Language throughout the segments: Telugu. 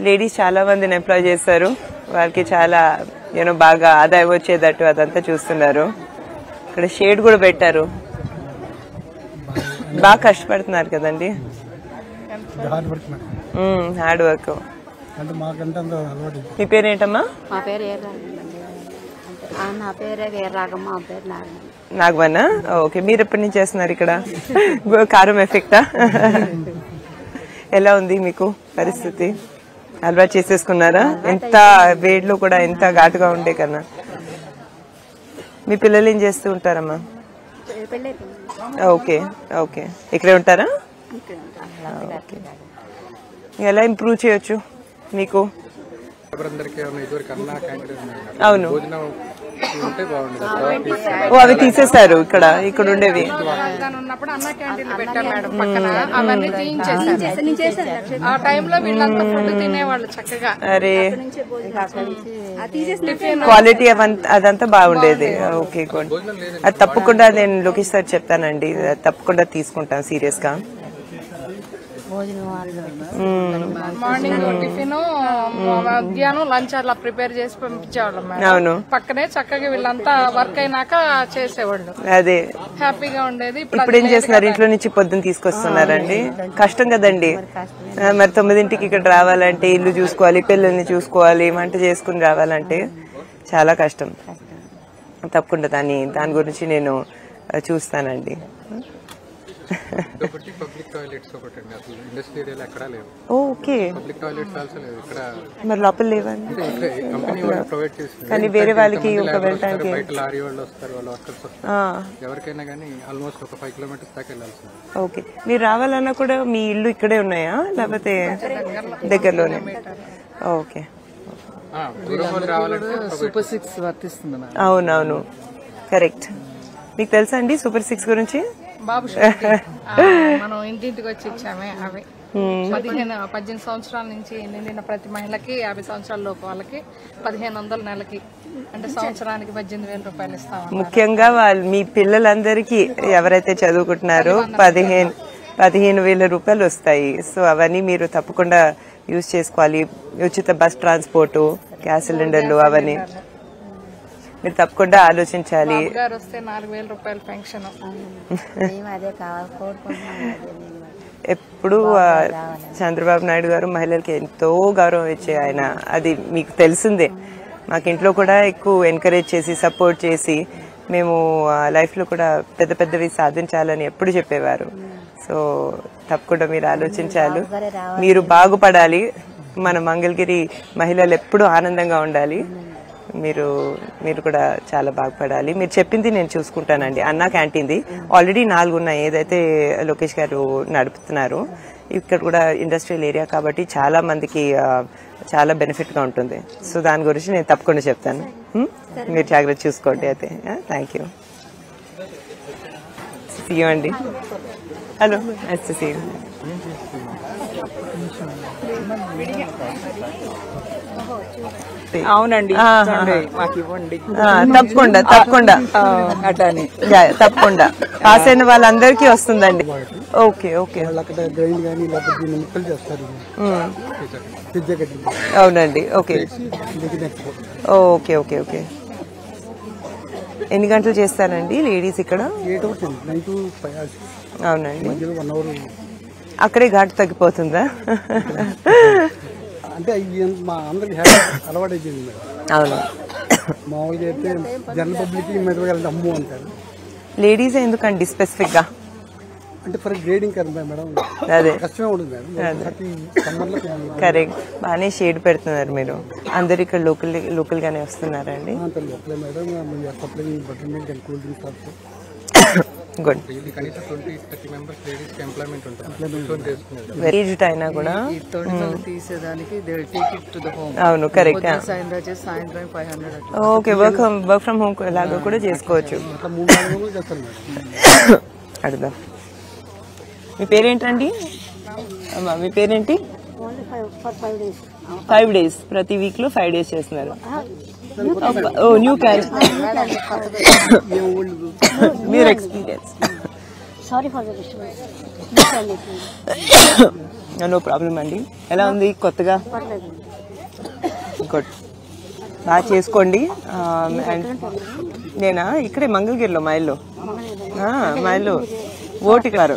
లేడీస్ చాలా మందిని ఎంప్లాయ్ చేస్తారు, వాళ్ళకి చాలా బాగా ఆదాయం వచ్చేటట్టు అదంతా చూస్తున్నారు. ఇక్కడ షేడ్ కూడా పెట్టారు, బాగా కష్టపడుతున్నారు కదండి. Hard work. మీ పేరేంటమ్మా? నాగవన్నా. ఓకే, మీరు ఎప్పటి నుంచి చేస్తున్నారు ఇక్కడ? కారం ఎఫెక్టా? ఎలా ఉంది మీకు పరిస్థితి? అలవాటు చేసేసుకున్నారా? ఎంత వేడిలో కూడా ఎంత ఘాటుగా ఉండే కన్నా. మీ పిల్లలు ఏం చేస్తూ ఉంటారమ్మా? ఓకే ఓకే, ఇక్కడే ఉంటారా? ఎలా ఇంప్రూవ్ చేయొచ్చు మీకు? అవును, అవి తీసేస్తారు ఇక్కడ ఉండేవి. అరే, క్వాలిటీ అదంతా బాగుండేది. Okay good. అది తప్పకుండా నేను లోకేష్ సార్ చెప్తానండి, తప్పకుండా తీసుకుంటాను సీరియస్ గా. మార్నింగ్ టిఫిన్, మధ్యాహ్నం లంచ్ అలా ప్రిపేర్ చేసి పంపించేవాళ్ళం. అవును, పక్కనే చక్కగా వీళ్ళంతా వర్క్ అయినాక చేసేవాళ్ళు. అదే హ్యాపీగా ఉండేది. ఇప్పుడు ఏం చేస్తున్నారు? ఇంట్లో నుంచి పొద్దున్న తీసుకొస్తున్నారండి. కష్టం కదండి. మరి 9ంటికి ఇక్కడ రావాలంటే ఇల్లు చూసుకోవాలి, పిల్లల్ని చూసుకోవాలి, వంట చేసుకుని రావాలంటే చాలా కష్టం. తప్పకుండా దాని గురించి నేను చూస్తానండి. ఓకే, మరి లోపల లేవండి, కానీ వేరే వాళ్ళకి ఒక వెళ్ళడానికి ఓకే. మీరు రావాలన్నా కూడా మీ ఇల్లు ఇక్కడే ఉన్నాయా లేకపోతే దగ్గరలోనే? ఓకే, సూపర్ 6 వర్తిస్తుంది. అవునవును, కరెక్ట్. మీకు తెలుసా అండి సూపర్ 6 గురించి? బాబు మనం ఇంటింటికి వచ్చి ఇచ్చామే. అవి 18 సంవత్సరాల నుంచి నిండిన ప్రతి మహిళకి 50 సంవత్సరాల లోపు వాళ్ళకి 1500 నెలకి, అంటే సంవత్సరానికి 18,000 రూపాయలు ఇస్తాం. ముఖ్యంగా మీ పిల్లలందరికీ ఎవరైతే చదువుకుంటున్నారో 15,000 రూపాయలు వస్తాయి. సో అవన్నీ మీరు తప్పకుండా యూజ్ చేసుకోవాలి. ఉచిత బస్ ట్రాన్స్పోర్టు, గ్యాస్ సిలిండర్లు అవన్నీ మీరు తప్పకుండా ఆలోచించాలి. ఎప్పుడు చంద్రబాబు నాయుడు గారు మహిళలకి ఎంతో గౌరవం ఇచ్చే ఆయన, అది మీకు తెలిసిందే. మాకు ఇంట్లో కూడా ఎక్కువ ఎంకరేజ్ చేసి సపోర్ట్ చేసి మేము లైఫ్ లో కూడా పెద్ద పెద్దవి సాధించాలని ఎప్పుడు చెప్పేవారు. సో తప్పకుండా మీరు ఆలోచించాలి, మీరు బాగుపడాలి. మన మంగళగిరి మహిళలు ఎప్పుడు ఆనందంగా ఉండాలి. మీరు కూడా చాలా బాగుపడాలి. మీరు చెప్పింది నేను చూసుకుంటానండి. అన్నా క్యాంటీన్ది ఆల్రెడీ 4 ఉన్నాయి, ఏదైతే లోకేష్ గారు నడుపుతున్నారు. ఇక్కడ కూడా ఇండస్ట్రియల్ ఏరియా కాబట్టి చాలా మందికి చాలా బెనిఫిట్ గా ఉంటుంది. సో దాని గురించి నేను తప్పకుండా చెప్తాను. మీరు జాగ్రత్త చూసుకోండి. అయితే థ్యాంక్ యూ. సీ యూ అండి. Hello, nice to see you. అవునండి, మాకు ఇవ్వండి. తప్పకుండా తప్పకుండా తప్పకుండా పాస్ అయిన వాళ్ళందరికీ వస్తుందండి. ఓకే ఓకే, అవునండి. Okay okay okay okay. ఎన్ని గంటలు చేస్తారండి లేడీస్ ఇక్కడ? అవునండి, అక్కడే ఘాటు తగ్గిపోతుందా? అంటే మా అందరికి అలవాటు అయిపోయింది మేడం. అవును, మామూలుగా అయితే జనరల్ పబ్లిక్ మెదగలంటే అమ్ము అంటారు. లేడీస్ ఎందుకండి స్పెసిఫిక్ గా? అంటే ఫర్ గ్రేడింగ్ కదా మేడం, అదే కష్టమే ఉంటుంది మేడం. కరెక్ట్, బాగానే షేడ్ పెడుతున్నారు మీరు. అందరు ఇక్కడ లోకల్ గానే వస్తున్నారండి. లోకలే madam. Butter milk and cool drinks good. Aged అయినా కూడా తీసేదానికి అవును, కరెక్ట్. సాయంత్రం 500. ఓకే, వర్క్ ఫ్రమ్ హోమ్ లాగా కూడా చేసుకోవచ్చు. అడుగుదాం. మీ పేరేంటండి? మీ పేరేంటి? 5 days, ప్రతి వీక్ లో 5 days చేస్తున్నారు. ఓ, న్యూ క్యాన్. మీరు ఎక్స్పీరియన్స్. నో ప్రాబ్లం అండి. ఎలా ఉంది కొత్తగా? గుడ్, బాగా చేసుకోండి. అండ్ నేనా ఇక్కడే మంగళగిరిలో మా ఇల్లు ఓటికారు.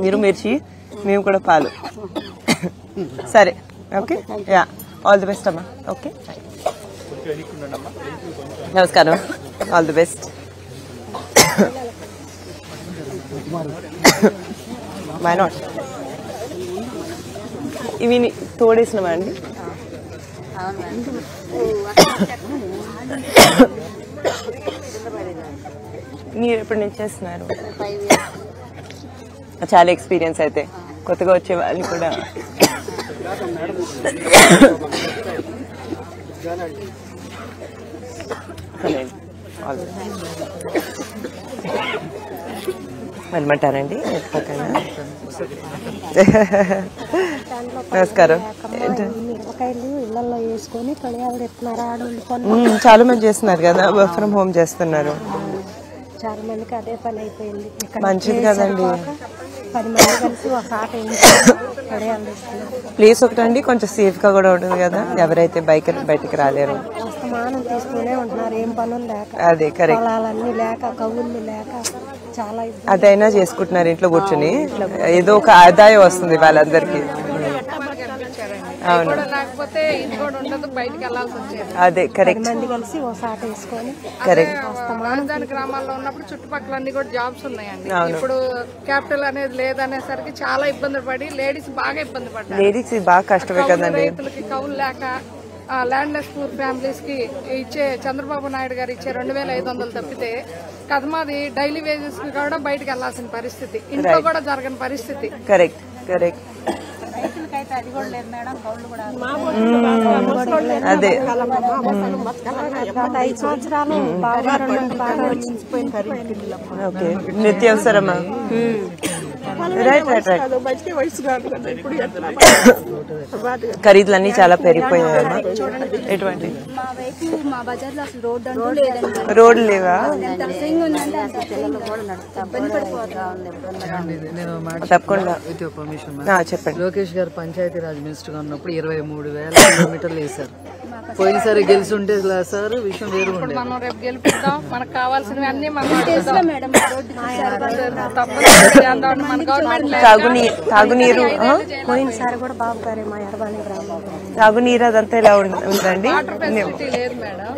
మీరు మిర్చి, మేము కూడా పాలు. సరే, okay, yeah, all the best అమ్మా. ఓకే, నమస్కారం, all the best. Why not? ఇవి తోడేసినవా అండి? మీరు ఎప్పటి నుంచి చేస్తున్నారు? చాలా ఎక్స్పీరియన్స్ అయితే. కొత్తగా వచ్చే వాళ్ళు కూడా వెళ్ళమంటారండి. నమస్కారం. చాలా మంది చేస్తున్నారు కదా, వర్క్ ఫ్రమ్ హోమ్ చేస్తున్నారు. చాలా మందికి అదే పని అయిపోయింది. మంచిది కదండి. 10 మంది కలిసి ఒక ఆట ప్లేస్ ఒకటండి, కొంచెం సేఫ్ గా కూడా ఉంటుంది కదా, ఎవరైతే బయటికి రాలేరు. అస్తమానం తీసుకునే ఉంటున్నారు, ఏం పనులు లేక. అదే కరెక్ట్. పొలాలన్నీ లేక, కవుళ్ళు లేక చాలా అదైనా చేసుకుంటున్నారు ఇంట్లో కూర్చుని. ఏదో ఒక ఆదాయం వస్తుంది వాళ్ళందరికీ. అవును, అదే కరెక్ట్. మంది కలిసి ఒక ఆట వేసుకొని కరెక్ట్. రాజధాని గ్రామాల్లో ఉన్నప్పుడు చుట్టుపక్కల అన్ని కూడా జాబ్స్ ఉన్నాయండి. ఇప్పుడు క్యాపిటల్ అనేది లేదనేసరికి చాలా ఇబ్బందులు పడి లేడీస్ బాగా ఇబ్బంది పడ్డారు. లేడీస్ బాగా కష్టమే కదండి. రైతులకి కౌలు లేక, ల్యాండ్లెస్ పూర్ ఫ్యామిలీస్ కి ఇచ్చే చంద్రబాబు నాయుడు గారు ఇచ్చే 2500 తప్పితే కదమాది డైలీ వేజెస్ కి కూడా బయటకు వెళ్లాల్సిన పరిస్థితి, ఇంట్లో కూడా జరగని పరిస్థితి. Correct correct. అదే 5 సంవత్సరాలు బాగా ఓకే. నిత్యావసరమా? Right right right. ఖరీదులన్నీ చాలా పెరిగిపోయాయమ్మా. ఎటువంటి రోడ్లు లేవా? తప్పకుండా చెప్పండి. లోకేష్ గారు పంచాయతీ రాజ్ మినిస్టర్ గా ఉన్నప్పుడు 23,000 కిలోమీటర్లు వేశారు. పోయినసారి గెలిచుంటే సార్ విషయం వేరు ఉండేది. మనం రేపు గెలిపిద్దాం, మనకు కావాల్సినవి అన్ని తాగునీరు పోయినసారి కూడా బాబు గారే మా ఎర్రబాణి గ్రామంలో తాగునీరు అదంతా ఎలా ఉందండి? లేదు మేడం,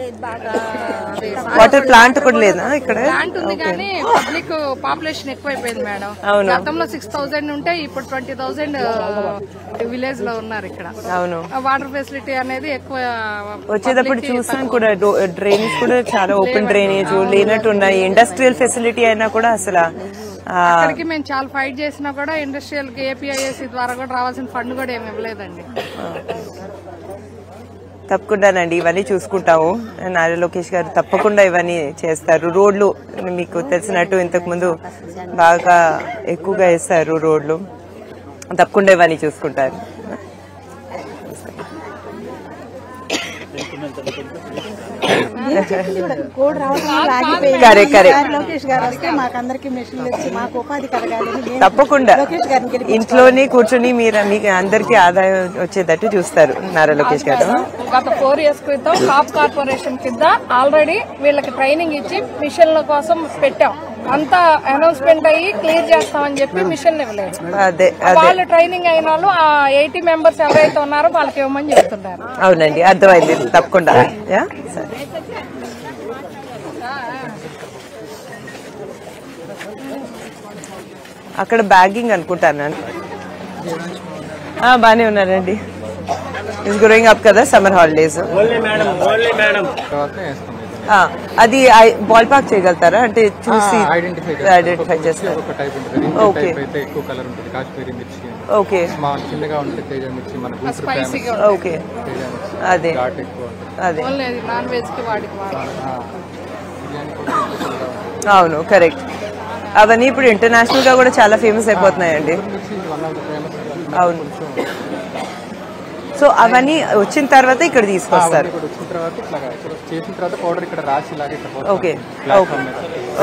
వాటర్ ప్లాంట్ కూడా లేదా ఇక్కడ? ప్లాంట్ ఉంది కానీ పబ్లిక్ పాపులేషన్ ఎక్కువైపోయింది మేడం. గతంలో 6,000 ఉంటే ఇప్పుడు 20,000 విలేజ్ లో ఉన్నారు ఇక్కడ. అవును, వాటర్ ఫెసిలిటీ అనేది ఎక్కువ. వచ్చేటప్పుడు చూసాను కూడా, డ్రైనేజ్ కూడా చాలా ఓపెన్ డ్రైనేజ్ లేనట్టు ఉన్నాయి. ఇండస్ట్రియల్ ఫెసిలిటీ అయినా కూడా అసలు అక్కడికి మేము చాలా ఫైట్ చేసినా కూడా ఇండస్ట్రియల్ కి ఏపీఐఎస్సీ ద్వారా కూడా రావాల్సిన ఫండ్ కూడా ఏమి ఇవ్వలేదండి. తప్పకుండానండి, ఇవన్నీ చూసుకుంటాము. నారా లోకేష్ గారు తప్పకుండా ఇవన్నీ చేస్తారు. రోడ్లు మీకు తెలిసినట్టు ఇంతకు ముందు బాగా ఎక్కువగా వేస్తారు రోడ్లు. తప్పకుండా ఇవన్నీ చూసుకుంటారు. తప్పకుండా ఇంట్లోనే కూర్చొని మీరు మీకు అందరికీ ఆదాయం వచ్చేటట్టు చూస్తారు నారా లోకేష్ గారు. గత 4 years క్రితం కాప్ కార్పొరేషన్ కింద ఆల్రెడీ వీళ్ళకి ట్రైనింగ్ ఇచ్చి మిషన్ల కోసం పెట్టాం. అంతా అనౌన్స్మెంట్ అయ్యి క్లియర్ చేస్తామని చెప్పి మిషన్ ఇవ్వలేదు. వాళ్ళు ట్రైనింగ్ అయిన వాళ్ళు ఆ 80 members ఎవరైతే ఉన్నారో వాళ్ళకి ఇవ్వమని చెప్తున్నారు. అవునండి, అర్థమైంది. తప్పకుండా. అక్కడ బ్యాగింగ్ అనుకుంటాను. బానే ఉన్నారండి. ఇస్ గ్రోయింగ్ అప్ కదా సమ్మర్ హాలిడేస్. అది బాల్ పార్క్ చేయగలుగుతారా? అంటే చూసి ఐడెంటిఫై చేస్తారు. Okay okay okay. అదే అదే అవును, కరెక్ట్. అవన్నీ ఇప్పుడు ఇంటర్నేషనల్ గా కూడా చాలా ఫేమస్ అయిపోతున్నాయండి. అవును, సో అవన్నీ వచ్చిన తర్వాత ఇక్కడ తీసుకొస్తారు. ఇక్కడ వచ్చిన తర్వాత ఇట్లా ఇక్కడ చేసిన తర్వాత పౌడర్ ఇక్కడ రాసి ఇలాగ ఇక్కడ ఓకే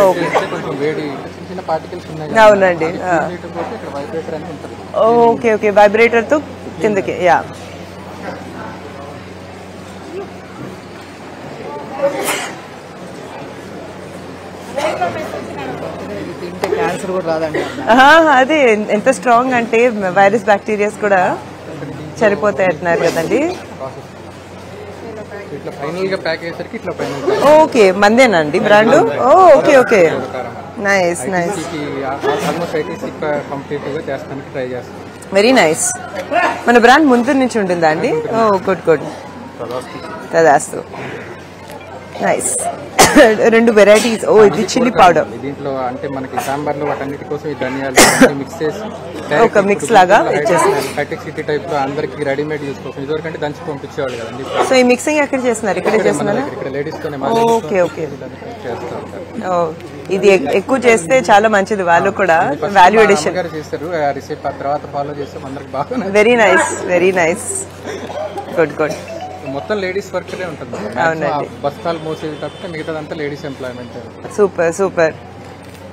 ఓకే కొంచెం వేడి చిన్న పార్టికల్స్ ఉన్నాయి. అవునండి. ఇక్కడ వైబ్రేటర్ అని ఉంటుంది. ఓకే ఓకే వైబ్రేటర్ తో కిందకి. యా తింటే క్యాన్సర్ కూడా రాదండి. అదే ఎంత స్ట్రాంగ్ అంటే వైరస్ బ్యాక్టీరియాస్ కూడా చనిపోతాయి అంటున్నారు కదండి. ఇట్లా ఫైనల్ గా ప్యాక్ అయ్యేసరికి ఇట్లా ఫైనల్. ఓకే మందేనండి brand. Okay okay nice nice. Almost 86 complete గా చేస్తానికి ట్రై చేస్తాం. Very nice. మన బ్రాండ్ ముందు నుంచి ఉంటుందా అండి? ఓ గుడ్ గుడ్. తదాస్తు. నైస్. 2 వెరైటీస్. ఓ ఇది చిల్లీ పౌడర్. దీంట్లో అంటే మనకి సాంబార్ లో వాటన్నిటి కోసం ఈ ధనియాలు మిక్స్ చేసి ఒక మిక్స్ లాగా ఇచ్చేస్తున్నారు. హైటెక్ సిటీ టైప్ లో అందరికి రెడీమేడ్ యూస్ కోసం ఇదివరకంటే దంచి పంపించేవాళ్ళు కదండి. సో ఈ మిక్సింగ్ ఎక్కడ చేస్తున్నారు? ఇక్కడే చేస్తున్నారా? ఇక్కడ లేడీస్ తోనే ఓకే ఓకే. చేస్తూ ఉంటారు. ఇది ఎక్కువ చేస్తే చాలా మంచిది. వాళ్ళు కూడా వాల్యూ ఎడిషన్ చేస్తారు. రిసిప్ట్ ఆ తర్వాత ఫాలో చేస్తాం అందరికి బాగా. Very nice very nice. Good good. మొత్తం లేడీస్ వర్క్ ఉంటుంది. అవునండి. బస్తాలు మోసేది తప్పితే మిగతాదంతా ladies employment. Super super.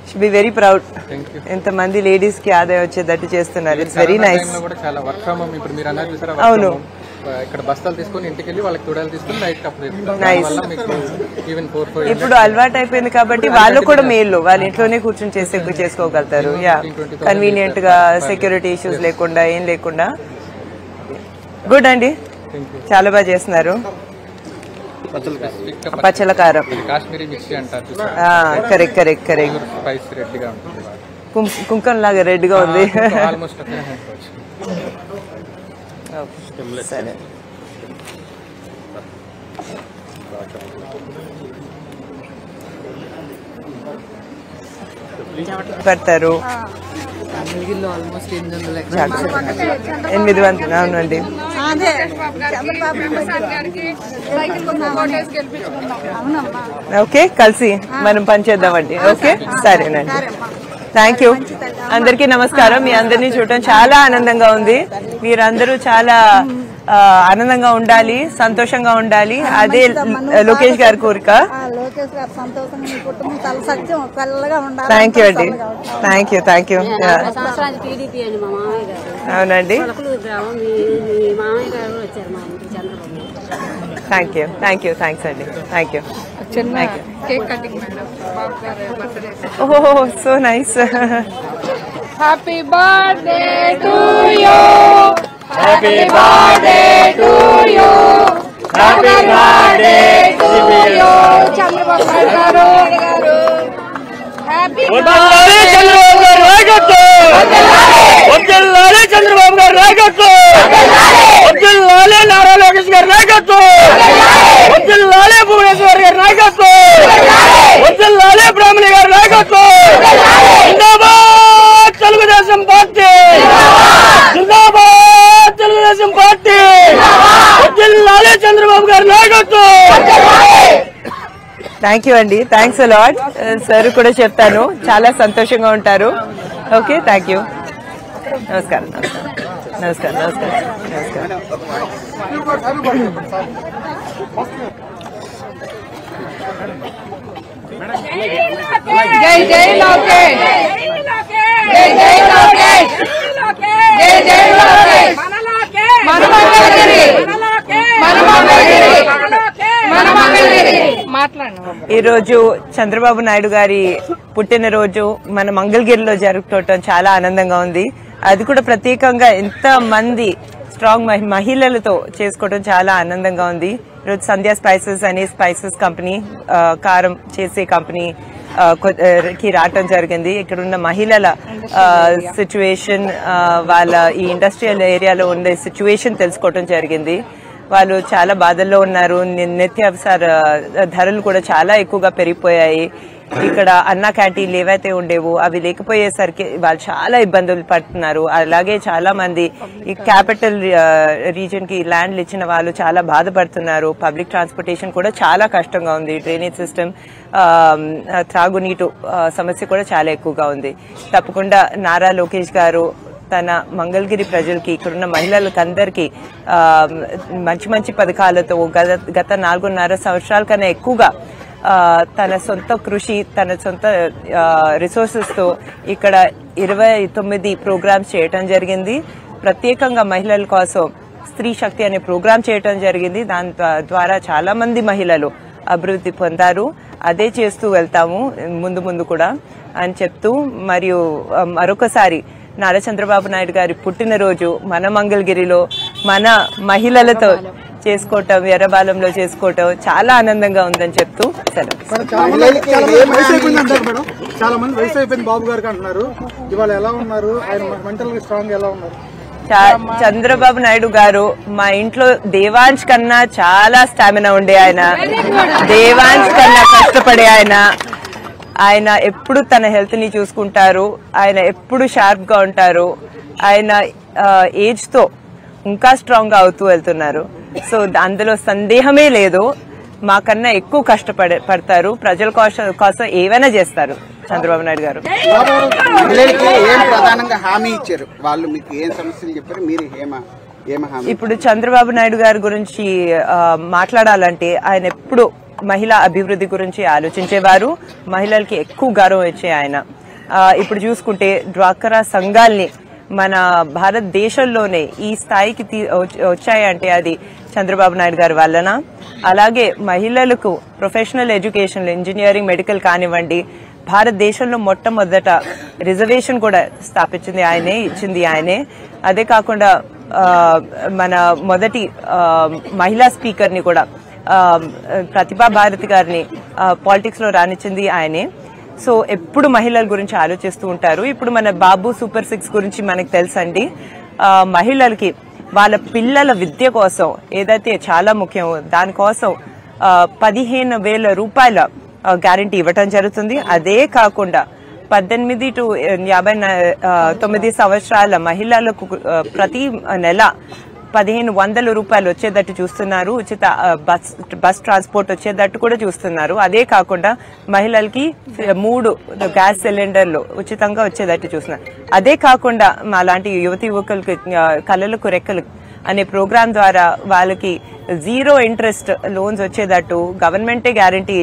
Should be very proud. Thank you. ఎంతమంది లేడీస్ కి ఆదాయం వచ్చేటట్టు చేస్తున్నారు. It's very nice. కూడా చాలా వర్క్ ఫ్రమ్ హోమ్. ఇప్పుడు మీరు అన్నారు చూసారా? అవును. ఇక్కడ బస్తాలు తీసుకొని ఇంటికి వెళ్ళి వాళ్ళకి తుడాలు తీసుకొని నైట్ అప్పుడు ఈవెన్ 4 ఇప్పుడు అలవాటు అయిపోయింది కాబట్టి వాళ్ళు కూడా మేలు. వాళ్ళ ఇంట్లోనే కూర్చొని చేసుకోగలుగుతారు. యా కన్వీనియంట్ గా సెక్యూరిటీ ఇష్యూస్ లేకుండా ఏం లేకుండా. గుడ్ అండి. చాలా బాగా చేస్తున్నారు. పచ్చల కారం కాశ్మీరీ మిర్చి అంటారు. Correct correct correct. Spice red గా ఉంటుంది. కుంకం లాగా రెడ్ గా ఉంది. ఆల్మోస్ట్ సరే. పడతారు. ఆల్మోస్ట్ 800. అవునండి. ఓకే కలిసి మనం పనిచేద్దామండి. ఓకే సరేనండి. Thank you. అందరికీ నమస్కారం. మీ అందరినీ చూడటం చాలా ఆనందంగా ఉంది. మీరందరూ చాలా ఆనందంగా ఉండాలి, సంతోషంగా ఉండాలి. అదే లోకేష్ గారి కోరిక. థ్యాంక్ యూ అండి. Thank you thank you. అవునండి. Thank you thank you. Thanks అండి. Thank you. ఓహో so nice. Happy birthday to you. Happy birthday to you. Happy birthday to you. Chandrababu Naidu garu. Happy వద్దలాలి Chandrababu గారు నాయకత్వం. వద్దలాలి చంద్రబాబు గారు నాయకత్వం. వద్దలాలి నారా లోకేష్ గారి నాయకత్వం. వద్దలాలి భువనేశ్వర్ గారి నాయకత్వం. వద్దలాలి బ్రాహ్మణి గారి నాయకత్వం. జిందాబాద్ తెలుగుదేశం పార్టీ. జిందాబాద్ తెలుగుదేశం పార్టీ. వద్దలాలి చంద్రబాబు గారి నాయకత్వం. థ్యాంక్ యూ అండి. Thanks a lot. సార్ కూడా చెప్తాను. చాలా సంతోషంగా ఉంటారు. Okay thank you. నమస్కారం నమస్కారం నమస్కారం నమస్కారం. జై జై లోకేష్. జై జై లోకేష్. జై జై లోకేష్. మన మంగళగిరి. మన మంగళగిరి. మన మంగళగిరి. మాట్లాడండి. ఈరోజు చంద్రబాబు నాయుడు గారి పుట్టినరోజు మన మంగళగిరిలో జరుపుకోవటం చాలా ఆనందంగా ఉంది. అది కూడా ప్రత్యేకంగా ఎంత మంది స్ట్రాంగ్ మహిళలతో చేసుకోవడం చాలా ఆనందంగా ఉంది. ఈరోజు సంధ్యా స్పైసెస్ అనే స్పైసెస్ కంపెనీ, కారం చేసే కంపెనీ కి రావటం జరిగింది. ఇక్కడ ఉన్న మహిళల సిచ్యువేషన్, వాళ్ళ ఈ ఇండస్ట్రియల్ ఏరియాలో ఉండే సిచ్యువేషన్ తెలుసుకోవటం జరిగింది. వాళ్ళు చాలా బాధల్లో ఉన్నారు. నిత్యావసర ధరలు కూడా చాలా ఎక్కువగా పెరిగిపోయాయి. ఇక్కడ అన్న క్యాంటీన్లు ఏవైతే ఉండేవో అవి లేకపోయేసరికి వాళ్ళు చాలా ఇబ్బందులు పడుతున్నారు. అలాగే చాలా మంది ఈ క్యాపిటల్ రీజన్ కి ల్యాండ్లు ఇచ్చిన వాళ్ళు చాలా బాధపడుతున్నారు. పబ్లిక్ ట్రాన్స్పోర్టేషన్ కూడా చాలా కష్టంగా ఉంది. డ్రైనేజ్ సిస్టమ్, త్రాగునీటు సమస్య కూడా చాలా ఎక్కువగా ఉంది. తప్పకుండా నారా లోకేష్ గారు తన మంగళగిరి ప్రజలకి ఇక్కడున్న మహిళలకు అందరికీ మంచి మంచి పథకాలతో గత 4.5 సంవత్సరాల కన్నా ఎక్కువగా తన సొంత కృషి తన సొంత రిసోర్సెస్ తో ఇక్కడ 29 ప్రోగ్రామ్స్ చేయటం జరిగింది. ప్రత్యేకంగా మహిళల కోసం స్త్రీ శక్తి అనే ప్రోగ్రాం చేయటం జరిగింది. దాని ద్వారా చాలా మంది మహిళలు అభివృద్ధి పొందారు. అదే చేస్తూ వెళ్తాము ముందు ముందు కూడా అని చెప్తూ, మరియు మరొకసారి నారా చంద్రబాబు నాయుడు గారి పుట్టినరోజు మన మంగళగిరిలో మన మహిళలతో చేసుకోవటం, ఎర్రబాలంలో చేసుకోవటం చాలా ఆనందంగా ఉందని చెప్తూ సెలవు. చాలా మంది వయసు అయిపోయింది బాబు గారికి అంటున్నారు. ఇవాళ ఎలా ఉన్నారు? ఆయన మెంటల్ గా స్ట్రాంగ్ ఎలా ఉన్నారు? చంద్రబాబు నాయుడు గారు మా ఇంట్లో దేవాంశ్ కన్నా చాలా స్టామినా ఉండే ఆయన, దేవాంశ్ కన్నా కష్టపడే ఆయన ఎప్పుడు తన హెల్త్ ని చూసుకుంటారు. ఆయన ఎప్పుడు షార్ప్ గా ఉంటారు. ఆయన ఏజ్ తో ఇంకా స్ట్రాంగ్ గా అవుతూ వెళ్తున్నారు. సో అందులో సందేహమే లేదు. మాకన్నా ఎక్కువ కష్టపడతారు. ప్రజల కోసం ఏవైనా చేస్తారు చంద్రబాబు నాయుడు గారు. ఏం ప్రధానంగా హామీ ఇచ్చారు వాళ్ళు? మీకు ఏం సమస్యలు చెప్పారు? మీరు ఇప్పుడు చంద్రబాబు నాయుడు గారి గురించి మాట్లాడాలంటే ఆయన ఎప్పుడు మహిళా అభివృద్ధి గురించి ఆలోచించేవారు. మహిళలకి ఎక్కువ గౌరవం ఇచ్చే ఆయన. ఇప్పుడు చూసుకుంటే డ్వాక్రా సంఘాల్ని మన భారతదేశంలోనే ఈ స్థాయికి వచ్చాయంటే అది చంద్రబాబు నాయుడు గారి వలన. అలాగే మహిళలకు ప్రొఫెషనల్ ఎడ్యుకేషన్, ఇంజనీరింగ్, మెడికల్ కానివ్వండి, భారతదేశంలో మొట్టమొదట రిజర్వేషన్ కూడా స్థాపించింది ఆయనే, ఇచ్చింది ఆయనే. అదే కాకుండా మన మొదటి మహిళా స్పీకర్ ని కూడా ప్రతిభా భారతి గారిని పాలిటిక్స్ లో రానిచ్చింది ఆయనే. సో ఎప్పుడు మహిళల గురించి ఆలోచిస్తూ ఉంటారు. ఇప్పుడు మన బాబు సూపర్ 6 గురించి మనకు తెలుసండి. మహిళలకి వాళ్ళ పిల్లల విద్య కోసం ఏదైతే చాలా ముఖ్యం, దానికోసం 15,000 రూపాయల గ్యారంటీ ఇవ్వటం జరుగుతుంది. అదే కాకుండా 18 to 59 సంవత్సరాల మహిళలకు ప్రతి నెల 1,500 రూపాయలు వచ్చేటట్టు చూస్తున్నారు. ఉచిత బస్ ట్రాన్స్పోర్ట్ వచ్చేటట్టు కూడా చూస్తున్నారు. అదే కాకుండా మహిళలకి 3 గ్యాస్ సిలిండర్లు ఉచితంగా వచ్చేటట్టు చూస్తున్నారు. అదే కాకుండా అలాంటి యువతి యువకులకి కళలకు రెక్కలు అనే ప్రోగ్రాం ద్వారా వాళ్ళకి 0 ఇంట్రెస్ట్ లోన్స్ వచ్చేటట్టు గవర్నమెంటే గ్యారంటీ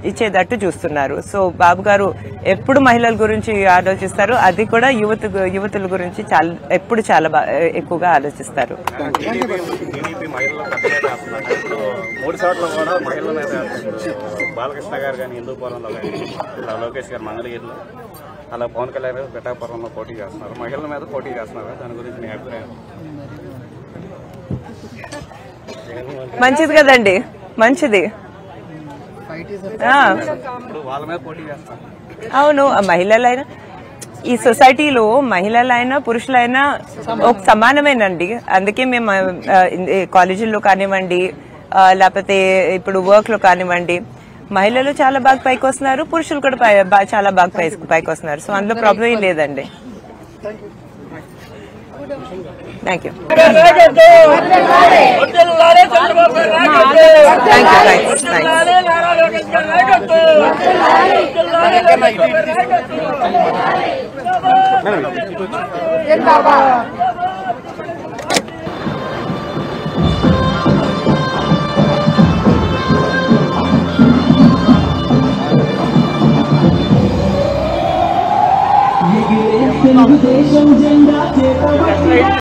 ఇచ్చేటట్టు చూస్తున్నారు. సో బాబు గారు ఎప్పుడు మహిళల గురించి ఆలోచిస్తారు. అది కూడా యువతుల గురించి ఎప్పుడు చాలా ఎక్కువగా ఆలోచిస్తారు. బాలకృష్ణ గారు కానీ హిందూపురంలో కానీ, లోకేష్ గారు మంగళగిరిలో, అలా పవన్ కళ్యాణ్ గారు పిఠాపురంలో పోటీ చేస్తున్నారు. మహిళల మీద పోటీ చేస్తున్నారు. దాని గురించి మీ అభిప్రాయం? మంచిది కదండి, మంచిది. అవును, మహిళలైనా ఈ సొసైటీలో మహిళలైనా పురుషులైనా ఒక సమానమేనండి. అందుకే మేము కాలేజీల్లో కానివ్వండి, లేకపోతే ఇప్పుడు వర్క్ లో కానివ్వండి, మహిళలు చాలా బాగా పైకి వస్తున్నారు, పురుషులు కూడా చాలా బాగా పైకి వస్తున్నారు. సో అందులో ప్రాబ్లం ఏం లేదండి. Thank you. తెలుగుదేశం జెండా